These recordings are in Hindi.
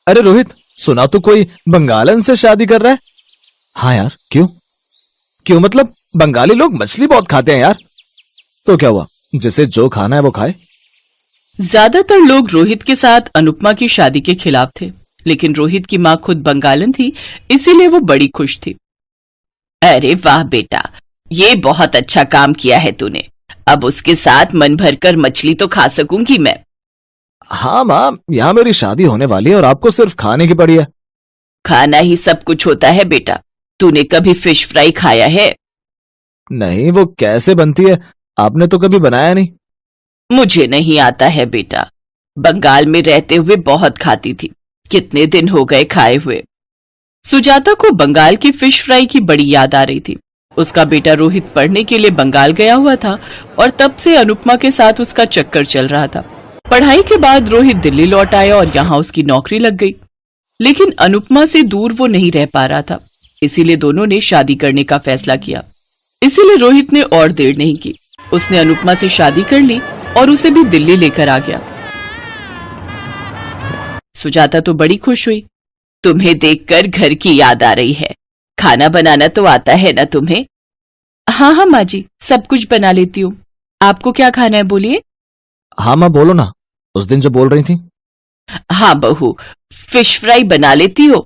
अरे रोहित, सुना तो कोई बंगालन से शादी कर रहा है। हाँ यार, क्यों? क्यों मतलब बंगाली लोग मछली बहुत खाते हैं यार। तो क्या हुआ, जिसे जो खाना है वो खाए। ज्यादातर लोग रोहित के साथ अनुपमा की शादी के खिलाफ थे, लेकिन रोहित की माँ खुद बंगालन थी, इसीलिए वो बड़ी खुश थी। अरे वाह बेटा, ये बहुत अच्छा काम किया है तूने। अब उसके साथ मन भरकर मछली तो खा सकूंगी मैं। हाँ माँ, यहाँ मेरी शादी होने वाली है और आपको सिर्फ खाने की पड़ी है। खाना ही सब कुछ होता है बेटा। तूने कभी फिश फ्राई खाया है? नहीं, वो कैसे बनती है? आपने तो कभी बनाया नहीं। मुझे नहीं आता है बेटा। बंगाल में रहते हुए बहुत खाती थी, कितने दिन हो गए खाए हुए। सुजाता को बंगाल की फिश फ्राई की बड़ी याद आ रही थी। उसका बेटा रोहित पढ़ने के लिए बंगाल गया हुआ था और तब से अनुपमा के साथ उसका चक्कर चल रहा था। पढ़ाई के बाद रोहित दिल्ली लौट आया और यहाँ उसकी नौकरी लग गई, लेकिन अनुपमा से दूर वो नहीं रह पा रहा था, इसीलिए दोनों ने शादी करने का फैसला किया। इसीलिए रोहित ने और देर नहीं की, उसने अनुपमा से शादी कर ली और उसे भी दिल्ली लेकर आ गया। सुजाता तो बड़ी खुश हुई। तुम्हें देखकर घर की याद आ रही है। खाना बनाना तो आता है ना तुम्हें? हाँ हाँ माँ जी, सब कुछ बना लेती हूँ। आपको क्या खाना है बोलिए। हाँ माँ, बोलो ना, उस दिन जो बोल रही थी। हाँ बहू, फिश फ्राई बना लेती हो?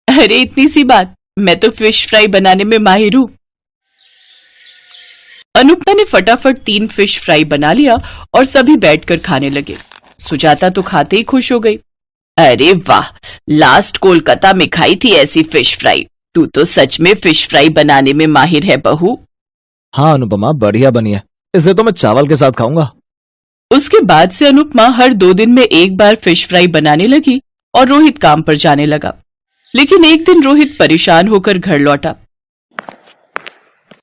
अरे इतनी सी बात, मैं तो फिश फ्राई बनाने में माहिर हूँ। अनुपमा ने फटाफट 3 फिश फ्राई बना लिया और सभी बैठकर खाने लगे। सुजाता तो खाते ही खुश हो गई। अरे वाह, लास्ट कोलकाता में खाई थी ऐसी फिश फ्राई। तू तो सच में फिश फ्राई बनाने में माहिर है बहू। हाँ अनुपमा, बढ़िया बनी है। इसे तो मैं चावल के साथ खाऊंगा। उसके बाद से अनुपमा हर 2 दिन में एक बार फिश फ्राई बनाने लगी और रोहित काम पर जाने लगा। लेकिन एक दिन रोहित परेशान होकर घर लौटा।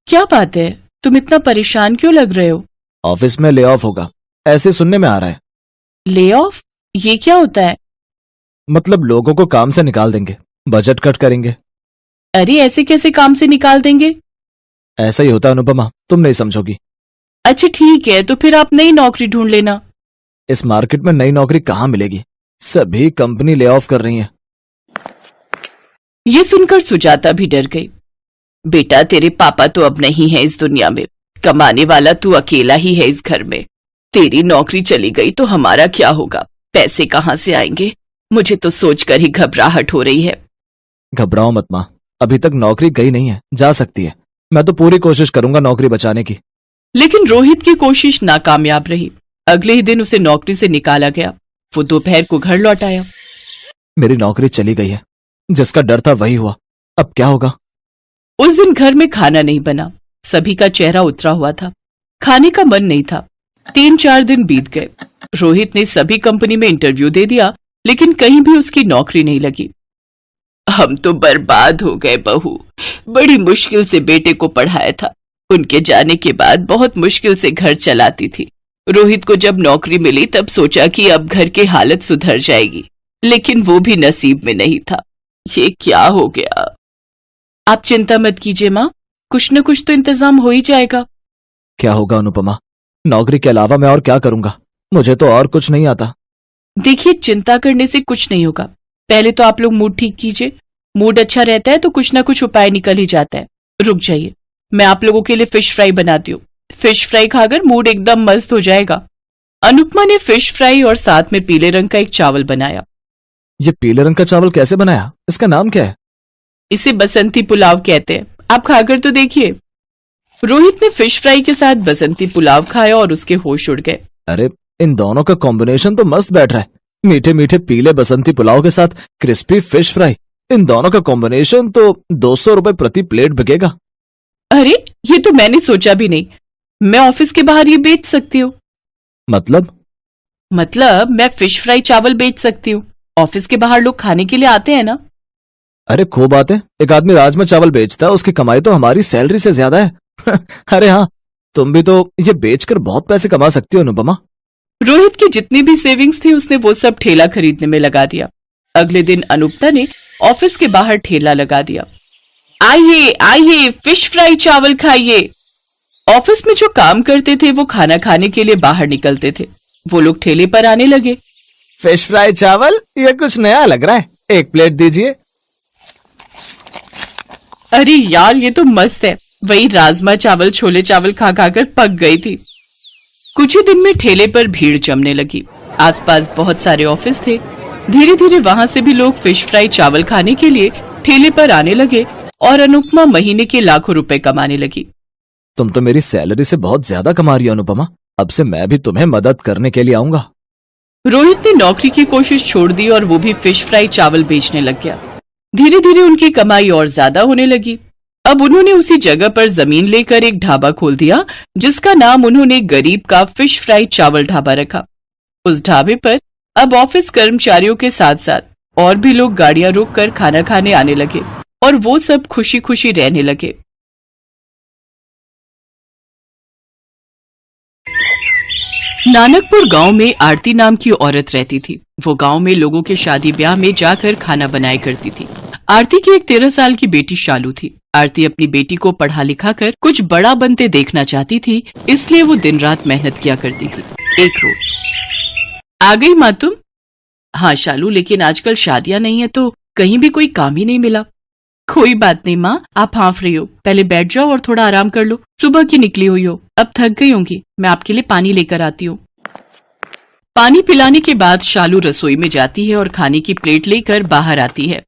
क्या बात है, तुम इतना परेशान क्यों लग रहे हो? ऑफिस में ले ऑफ होगा, ऐसे सुनने में आ रहा है। Lay off? ये क्या होता है? मतलब लोगों को काम से निकाल देंगे, बजट कट करेंगे। अरे ऐसे कैसे काम से निकाल देंगे? ऐसा ही होता है अनुपमा, तुम नहीं समझोगी। अच्छा ठीक है, तो फिर आप नई नौकरी ढूंढ लेना। इस मार्केट में नई नौकरी कहाँ मिलेगी, सभी कंपनी ले ऑफ कर रही है। ये सुनकर सुजाता भी डर गई। बेटा तेरे पापा तो अब नहीं है इस दुनिया में, कमाने वाला तू अकेला ही है इस घर में। तेरी नौकरी चली गई तो हमारा क्या होगा? पैसे कहाँ से आएंगे? मुझे तो सोचकर ही घबराहट हो रही है। घबराओ मत माँ, अभी तक नौकरी गई नहीं है, जा सकती है। मैं तो पूरी कोशिश करूंगा नौकरी बचाने की। लेकिन रोहित की कोशिश नाकामयाब रही। अगले ही दिन उसे नौकरी से निकाला गया। वो दोपहर को घर लौट आया। मेरी नौकरी चली गई है, जिसका डर था वही हुआ, अब क्या होगा? उस दिन घर में खाना नहीं बना, सभी का चेहरा उतरा हुआ था, खाने का मन नहीं था। 3-4 दिन बीत गए। रोहित ने सभी कंपनी में इंटरव्यू दे दिया, लेकिन कहीं भी उसकी नौकरी नहीं लगी। हम तो बर्बाद हो गए बहू, बड़ी मुश्किल से बेटे को पढ़ाया था। उनके जाने के बाद बहुत मुश्किल से घर चलाती थी। रोहित को जब नौकरी मिली तब सोचा कि अब घर की हालत सुधर जाएगी, लेकिन वो भी नसीब में नहीं था। ये क्या हो गया? आप चिंता मत कीजिए माँ, कुछ न कुछ तो इंतजाम हो ही जाएगा। क्या होगा अनुपमा? नौकरी के अलावा मैं और क्या करूंगा? मुझे तो और कुछ नहीं आता। देखिए, चिंता करने से कुछ नहीं होगा। पहले तो आप लोग मूड ठीक कीजिए। मूड अच्छा रहता है तो कुछ ना कुछ उपाय निकल ही जाता है। रुक जाइए, मैं आप लोगों के लिए फिश फ्राई बनाती हूँ। फिश फ्राई खाकर मूड एकदम मस्त हो जाएगा। अनुपमा ने फिश फ्राई और साथ में पीले रंग का एक चावल बनाया। ये पीले रंग का चावल कैसे बनाया? इसका नाम क्या है? इसे बसंती पुलाव कहते हैं, आप खाकर तो देखिए। रोहित ने फिश फ्राई के साथ बसंती पुलाव खाया और उसके होश उड़ गए। अरे इन दोनों का कॉम्बिनेशन तो मस्त बैठ रहा है। मीठे मीठे पीले बसंती पुलाव के साथ क्रिस्पी फिश फ्राई, इन दोनों का कॉम्बिनेशन तो 200 रुपए प्रति प्लेट बिकेगा। अरे ये तो मैंने सोचा भी नहीं। मैं ऑफिस के बाहर ये बेच सकती हूँ। मतलब मैं फिश फ्राई चावल बेच सकती हूँ। ऑफिस के बाहर लोग खाने के लिए आते हैं ना। अरे खूब बात है, एक आदमी राजमा चावल बेचता है, उसकी कमाई तो हमारी सैलरी से ज्यादा है। अरे हाँ, तुम भी तो ये बेचकर बहुत पैसे कमा सकती हो अनुपमा। रोहित की जितनी भी सेविंग्स थी उसने वो सब ठेला खरीदने में लगा दिया। अगले दिन अनुपमा ने ऑफिस के बाहर ठेला लगा दिया। आइए आइए, फिश फ्राई चावल खाइए। ऑफिस में जो काम करते थे वो खाना खाने के लिए बाहर निकलते थे। वो लोग ठेले पर आने लगे। फिश फ्राई चावल, ये कुछ नया लग रहा है, एक प्लेट दीजिए। अरे यार, ये तो मस्त है। वही राजमा चावल छोले चावल खा खाकर पक गई थी। कुछ ही दिन में ठेले पर भीड़ जमने लगी। आसपास बहुत सारे ऑफिस थे। धीरे धीरे वहां से भी लोग फिश फ्राई चावल खाने के लिए ठेले पर आने लगे और अनुपमा महीने के लाखों रुपए कमाने लगी। तुम तो मेरी सैलरी से बहुत ज्यादा कमा रही हो अनुपमा, अब से मैं भी तुम्हें मदद करने के लिए आऊंगा। रोहित ने नौकरी की कोशिश छोड़ दी और वो भी फिश फ्राई चावल बेचने लग गया। धीरे धीरे उनकी कमाई और ज्यादा होने लगी। अब उन्होंने उसी जगह पर जमीन लेकर एक ढाबा खोल दिया, जिसका नाम उन्होंने गरीब का फिश फ्राई चावल ढाबा रखा। उस ढाबे पर अब ऑफिस कर्मचारियों के साथ साथ और भी लोग गाड़ियां रोककर खाना खाने आने लगे और वो सब खुशी खुशी रहने लगे। नानकपुर गांव में आरती नाम की औरत रहती थी। वो गांव में लोगों के शादी ब्याह में जाकर खाना बनाया करती थी। आरती की एक 13 साल की बेटी शालू थी। आरती अपनी बेटी को पढ़ा लिखा कर कुछ बड़ा बनते देखना चाहती थी, इसलिए वो दिन रात मेहनत किया करती थी। एक रोज, आ गई माँ तुम? हाँ शालू, लेकिन आजकल शादियां नहीं है तो कहीं भी कोई काम ही नहीं मिला। कोई बात नहीं माँ, आप हाफ रही हो, पहले बैठ जाओ और थोड़ा आराम कर लो। सुबह की निकली हुई हो, अब थक गई होंगी, मैं आपके लिए पानी लेकर आती हूँ। पानी पिलाने के बाद शालू रसोई में जाती है और खाने की प्लेट लेकर बाहर आती है।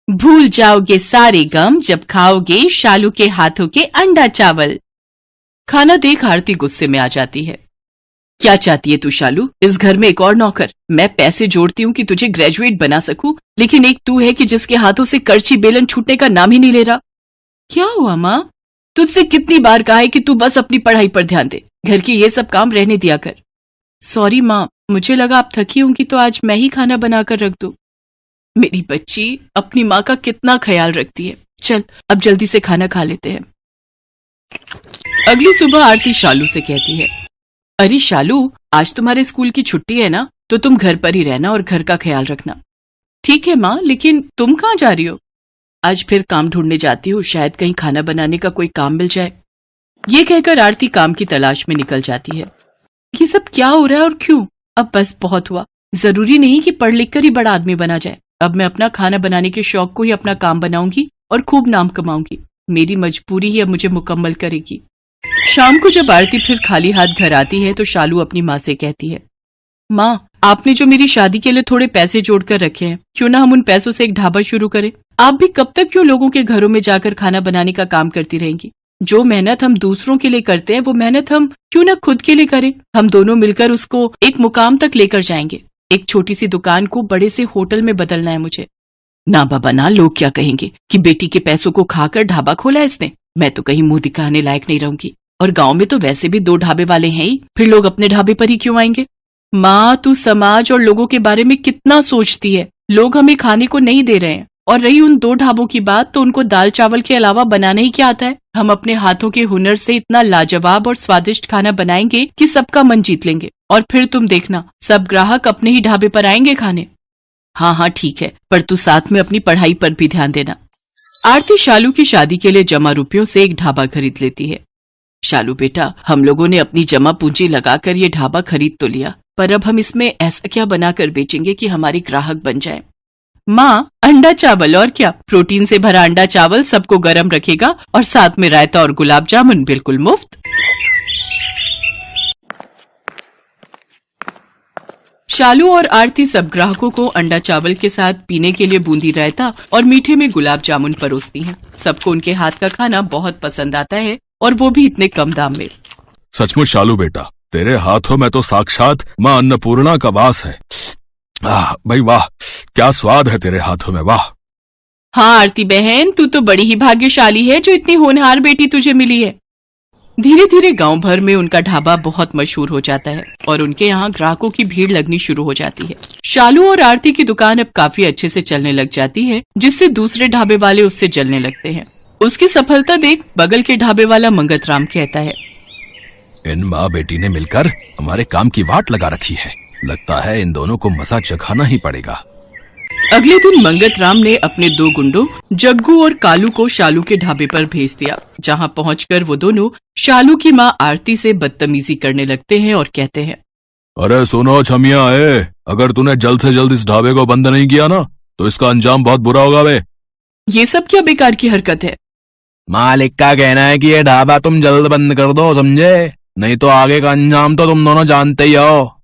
भूल जाओगे सारे गम जब खाओगे शालू के हाथों के अंडा चावल। खाना देख आरती गुस्से में आ जाती है। क्या चाहती है तू शालू? इस घर में एक और नौकर? मैं पैसे जोड़ती हूँ कि तुझे ग्रेजुएट बना सकूं, लेकिन एक तू है कि जिसके हाथों से करची बेलन छूटने का नाम ही नहीं ले रहा। क्या हुआ माँ? तुझसे कितनी बार कहा है कि तू बस अपनी पढ़ाई पर ध्यान दे, घर के ये सब काम रहने दिया कर। सॉरी माँ, मुझे लगा आप थकी होंगी तो आज मैं ही खाना बनाकर रख दूं। मेरी बच्ची अपनी माँ का कितना ख्याल रखती है। चल अब जल्दी से खाना खा लेते हैं। अगली सुबह आरती शालू से कहती है, अरे शालू, आज तुम्हारे स्कूल की छुट्टी है ना, तो तुम घर पर ही रहना और घर का ख्याल रखना। ठीक है माँ, लेकिन तुम कहाँ जा रही हो? आज फिर काम ढूंढने जाती हूँ, शायद कहीं खाना बनाने का कोई काम मिल जाए। ये कहकर आरती काम की तलाश में निकल जाती है। ये सब क्या हो रहा है और क्यों? अब बस बहुत हुआ। जरूरी नहीं कि पढ़ लिख कर ही बड़ा आदमी बना जाए। अब मैं अपना खाना बनाने के शौक को ही अपना काम बनाऊंगी और खूब नाम कमाऊंगी। मेरी मजबूरी ही अब मुझे मुकम्मल करेगी। शाम को जब आरती फिर खाली हाथ घर आती है तो शालू अपनी माँ से कहती है, माँ, आपने जो मेरी शादी के लिए थोड़े पैसे जोड़कर रखे हैं, क्यों ना हम उन पैसों से एक ढाबा शुरू करें? आप भी कब तक क्यों लोगों के घरों में जाकर खाना बनाने का काम करती रहेंगी? जो मेहनत हम दूसरों के लिए करते हैं वो मेहनत हम क्यों ना खुद के लिए करें? हम दोनों मिलकर उसको एक मुकाम तक लेकर जाएंगे। एक छोटी सी दुकान को बड़े से होटल में बदलना है मुझे। ना बाबा ना, लोग क्या कहेंगे कि बेटी के पैसों को खाकर ढाबा खोला इसने। मैं तो कहीं मुंह दिखाने लायक नहीं रहूंगी, और गांव में तो वैसे भी 2 ढाबे वाले हैं ही, फिर लोग अपने ढाबे पर ही क्यों आएंगे? माँ, तू समाज और लोगों के बारे में कितना सोचती है। लोग हमें खाने को नहीं दे रहे हैं, और रही उन 2 ढाबों की बात, तो उनको दाल चावल के अलावा बनाना ही क्या आता है? हम अपने हाथों के हुनर से इतना लाजवाब और स्वादिष्ट खाना बनाएंगे कि सबका मन जीत लेंगे, और फिर तुम देखना सब ग्राहक अपने ही ढाबे पर आएंगे खाने। हाँ हाँ ठीक है, पर तू साथ में अपनी पढ़ाई पर भी ध्यान देना। आरती शालू की शादी के लिए जमा रुपयों से एक ढाबा खरीद लेती है। शालू बेटा, हम लोगों ने अपनी जमा पूंजी लगाकर ये ढाबा खरीद तो लिया, पर अब हम इसमें ऐसा क्या बनाकर बेचेंगे कि हमारे ग्राहक बन जाएं? माँ, अंडा चावल, और क्या? प्रोटीन से भरा अंडा चावल सबको गर्म रखेगा और साथ में रायता और गुलाब जामुन बिल्कुल मुफ्त। शालू और आरती सब ग्राहकों को अंडा चावल के साथ पीने के लिए बूंदी रायता और मीठे में गुलाब जामुन परोसती हैं। सबको उनके हाथ का खाना बहुत पसंद आता है, और वो भी इतने कम दाम में। सचमुच शालू बेटा, तेरे हाथों में तो साक्षात माँ अन्नपूर्णा का वास है। भाई वाह, क्या स्वाद है तेरे हाथों में, वाह। हाँ आरती बहन, तू तो बड़ी ही भाग्यशाली है जो इतनी होनहार बेटी तुझे मिली है। धीरे धीरे गांव भर में उनका ढाबा बहुत मशहूर हो जाता है और उनके यहाँ ग्राहकों की भीड़ लगनी शुरू हो जाती है। शालू और आरती की दुकान अब काफी अच्छे से चलने लग जाती है, जिससे दूसरे ढाबे वाले उससे जलने लगते हैं। उसकी सफलता देख बगल के ढाबे वाला मंगत राम कहता है, इन माँ बेटी ने मिलकर हमारे काम की वाट लगा रखी है। लगता है इन दोनों को मजा चखाना ही पड़ेगा। अगले दिन मंगत राम ने अपने 2 गुंडों जग्गू और कालू को शालू के ढाबे पर भेज दिया, जहां पहुंचकर वो दोनों शालू की माँ आरती से बदतमीजी करने लगते हैं और कहते हैं, अरे सुनो छमिया, अगर तूने जल्द से जल्द इस ढाबे को बंद नहीं किया ना तो इसका अंजाम बहुत बुरा होगा बे। ये सब क्या बेकार की हरकत है? मालिक का कहना है कि ये ढाबा तुम जल्द बंद कर दो, समझे? नहीं तो आगे का अंजाम तो तुम दोनों जानते ही हो।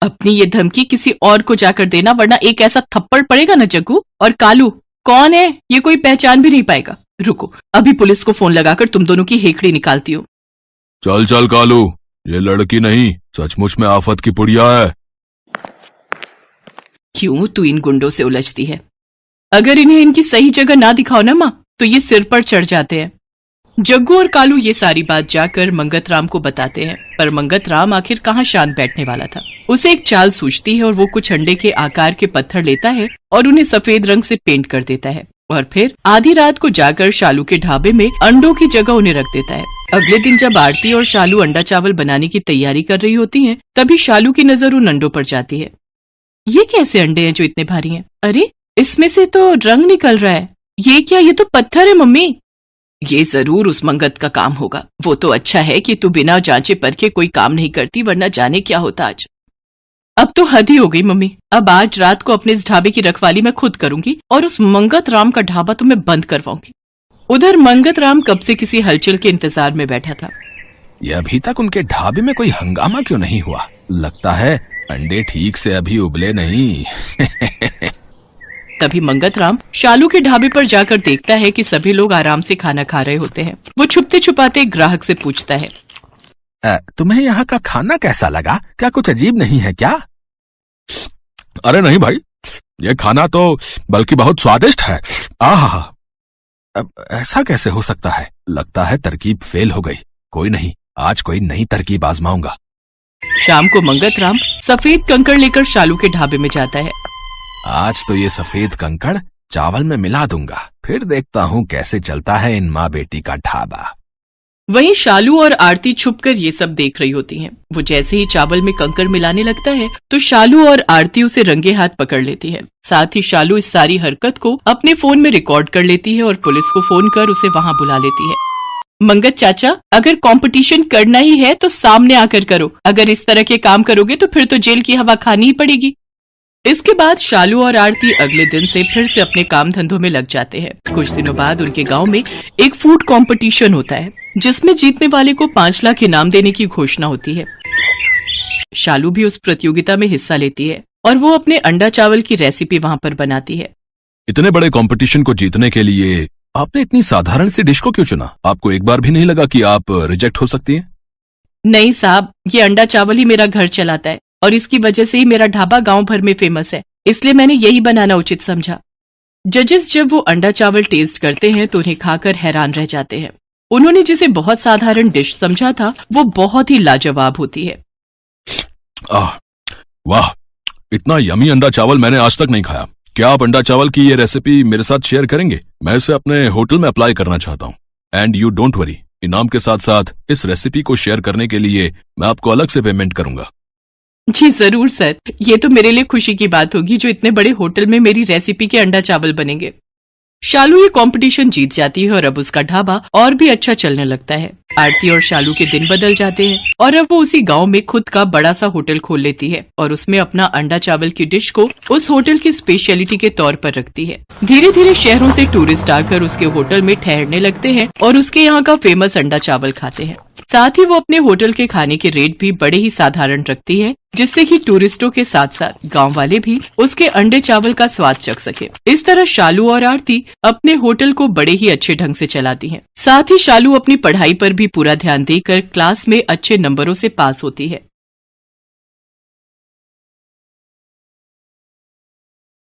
अपनी ये धमकी किसी और को जाकर देना, वरना एक ऐसा थप्पड़ पड़ेगा ना जग्गू। और कालू कौन है ये कोई पहचान भी नहीं पाएगा। रुको, अभी पुलिस को फोन लगाकर तुम दोनों की हेकड़ी निकालती हूँ। चल चल कालू, ये लड़की नहीं सचमुच में आफत की पुड़िया है। क्यों तू इन गुंडों से उलझती है? अगर इन्हें इनकी सही जगह ना दिखाओ ना माँ, तो ये सिर पर चढ़ जाते हैं। जग्गू और कालू ये सारी बात जाकर मंगत राम को बताते हैं, पर मंगत राम आखिर कहाँ शांत बैठने वाला था। उसे एक चाल सूझती है और वो कुछ अंडे के आकार के पत्थर लेता है और उन्हें सफेद रंग से पेंट कर देता है और फिर आधी रात को जाकर शालू के ढाबे में अंडों की जगह उन्हें रख देता है। अगले दिन जब आरती और शालू अंडा चावल बनाने की तैयारी कर रही होती हैं, तभी शालू की नजर उन अंडों पर जाती है। ये कैसे अंडे हैं जो इतने भारी हैं? अरे इसमें से तो रंग निकल रहा है। ये क्या? ये तो पत्थर है मम्मी। ये जरूर उस मंगत का काम होगा। वो तो अच्छा है कि तू बिना जांचे परखे कोई काम नहीं करती, वरना जाने क्या होता आज। अब तो हद ही हो गई मम्मी। अब आज रात को अपने इस ढाबे की रखवाली मैं खुद करूंगी और उस मंगत राम का ढाबा तो मैं बंद करवाऊंगी। उधर मंगत राम कब से किसी हलचल के इंतजार में बैठा था। ये अभी तक उनके ढाबे में कोई हंगामा क्यों नहीं हुआ? लगता है अंडे ठीक से अभी उबले नहीं। तभी मंगत राम शालू के ढाबे पर जाकर देखता है कि सभी लोग आराम से खाना खा रहे होते हैं। वो छुपते छुपाते एक ग्राहक से पूछता है, तुम्हें यहाँ का खाना कैसा लगा? क्या कुछ अजीब नहीं है क्या? अरे नहीं भाई, ये खाना तो बल्कि बहुत स्वादिष्ट है। आहा, अब ऐसा कैसे हो सकता है? लगता है तरकीब फेल हो गई। कोई नहीं, आज कोई नई तरकीब आजमाऊंगा। शाम को मंगत राम सफेद कंकड़ लेकर शालू के ढाबे में जाता है। आज तो ये सफेद कंकड़ चावल में मिला दूंगा, फिर देखता हूँ कैसे चलता है इन माँ बेटी का ढाबा। वहीं शालू और आरती छुपकर ये सब देख रही होती हैं। वो जैसे ही चावल में कंकड़ मिलाने लगता है तो शालू और आरती उसे रंगे हाथ पकड़ लेती है। साथ ही शालू इस सारी हरकत को अपने फोन में रिकॉर्ड कर लेती है और पुलिस को फोन कर उसे वहां बुला लेती है। मंगत चाचा, अगर कंपटीशन करना ही है तो सामने आकर करो। अगर इस तरह के काम करोगे तो फिर तो जेल की हवा खानी ही पड़ेगी। इसके बाद शालू और आरती अगले दिन से फिर से अपने काम धंधों में लग जाते हैं। कुछ दिनों बाद उनके गांव में एक फूड कंपटीशन होता है, जिसमें जीतने वाले को 5 लाख इनाम देने की घोषणा होती है। शालू भी उस प्रतियोगिता में हिस्सा लेती है और वो अपने अंडा चावल की रेसिपी वहां पर बनाती है। इतने बड़े कंपटीशन को जीतने के लिए आपने इतनी साधारण सी डिश को क्यों चुना? आपको एक बार भी नहीं लगा कि आप रिजेक्ट हो सकती हैं? नहीं साहब, ये अंडा चावल ही मेरा घर चलाता है और इसकी वजह से ही मेरा ढाबा गांव भर में फेमस है, इसलिए मैंने यही बनाना उचित समझा। जजेस जब वो अंडा चावल टेस्ट करते हैं तो उन्हें खाकर हैरान रह जाते हैं। उन्होंने जिसे बहुत साधारण डिश समझा था वो बहुत ही लाजवाब होती है। वाह, इतना यमी अंडा चावल मैंने आज तक नहीं खाया। क्या आप अंडा चावल की ये रेसिपी मेरे साथ शेयर करेंगे? मैं इसे अपने होटल में अप्लाई करना चाहता हूँ। एंड यू डोंट वरी, इनाम के साथ साथ इस रेसिपी को शेयर करने के लिए मैं आपको अलग से पेमेंट करूंगा। जी जरूर सर, ये तो मेरे लिए खुशी की बात होगी जो इतने बड़े होटल में मेरी रेसिपी के अंडा चावल बनेंगे। शालू ये कंपटीशन जीत जाती है और अब उसका ढाबा और भी अच्छा चलने लगता है। आरती और शालू के दिन बदल जाते हैं और अब वो उसी गांव में खुद का बड़ा सा होटल खोल लेती है और उसमें अपना अंडा चावल की डिश को उस होटल की स्पेशलिटी के तौर पर रखती है। धीरे धीरे शहरों से टूरिस्ट आकर उसके होटल में ठहरने लगते हैं और उसके यहाँ का फेमस अंडा चावल खाते हैं। साथ ही वो अपने होटल के खाने के रेट भी बड़े ही साधारण रखती है, जिससे कि टूरिस्टों के साथ साथ गांव वाले भी उसके अंडे चावल का स्वाद चख सके। इस तरह शालू और आरती अपने होटल को बड़े ही अच्छे ढंग से चलाती हैं। साथ ही शालू अपनी पढ़ाई पर भी पूरा ध्यान देकर क्लास में अच्छे नंबरों से पास होती है।